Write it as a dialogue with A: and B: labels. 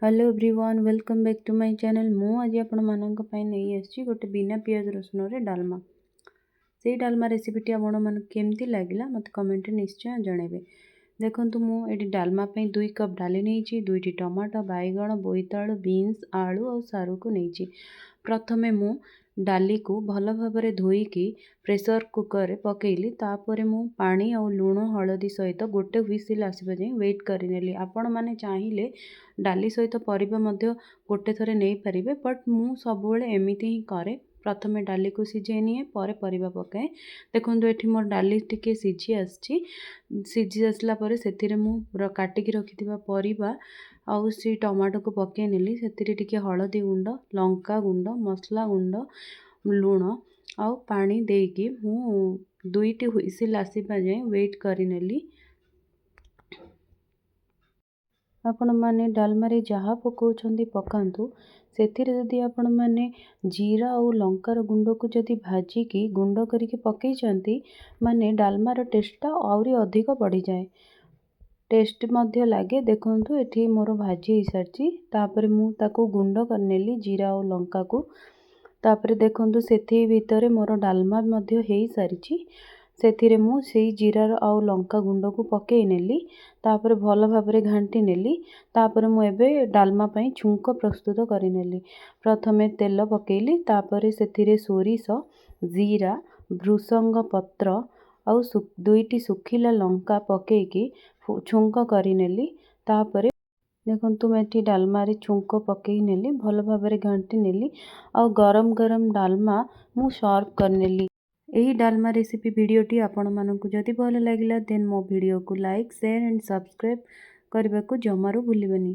A: Hello everyone welcome back to my channel. आज आपण मानक पई नहीं आछि गोटे बिना पियाज रसुन रे डालमा। से डालमा रेसिपीटी आपण मन केमती लागिला मत कमेंट निश्चय जणेबे। देखंतु मु एडी डालमा पई 2 कप डाली नेछि, 2टी टमाटो, बैगण, बोईताळु, बीन्स, आलू और सारू को नेछि। प्रथमे मु डाली को भल भाबरे धोईकी प्रेशर कुकर रे पकेइली। तापरे मु पानी और लूण हलदी सहित गोटे व्हिसिल आसीबा जाय वेट करिनेली। आपण माने चाहिए डाली सहित परिबा मध्य गोटे थरे नहीं पारिबे, बट मु सबुबेले एमिति ही करे। प्रथमे डाली को सिझे निए पर परिबा पकाए। देखंतु एठी मोर डाली टिके सिझी आछि। सिझी आसला परे सेथिरे मु काटिकी रखिथिबा परिबा आउ सी टमाटो को पके नेली। सेथिरे टिके हलदी गुंड, लंका गुंड, मसला गुंड, लूण आउ पानी देकी मु 2टी व्हिसिल आसीबा जाय वेट करिनेली। आपण माने डालमारे जहाँ पकाउछंती पकांतु। सेथिरे जदि आपण माने जीरा और लंकार गुंड को जदि भाजिकी गुंड करिके पकाइछंती माने डालमार टेस्टटा आउरी अधिक बढ़ी जाए, टेस्ट मध्य लागे। देखंतु एठी मोर भाजी ही सारची। तापरे मु ताको गुंड करनेली जीरा और लंका को। तापरे देखंतु सेथि भितरे मोर डालमा मध्य हेई सारिची। सेथिरे मु सेई जीरा और लंका गुंड को पकेई नेली। तापरे भल भाबरे घांटी नेली। तापरे मु एबे डालमा पई छुंक प्रस्तुत करिनेली। प्रथमे तेल पकेइली, तापरे सेथिरे सोरिष, जीरा, भृसंग पत्र और 2टी सुखिला लंका पकेइकी छुंक करिनेली। तापरे देखंतु मेठी डालमा रे छुंक पकेई नेली, भल भाबरे घांटी नेली और गरम गरम डालमा मु सर्व करनेली। यही डालमा रेसिपी वीडियोटी आपण मानकु जदि भल लागिला देन मो वीडियो को लाइक शेयर एंड सब्सक्राइब करबा को जमारू भूलिबनी।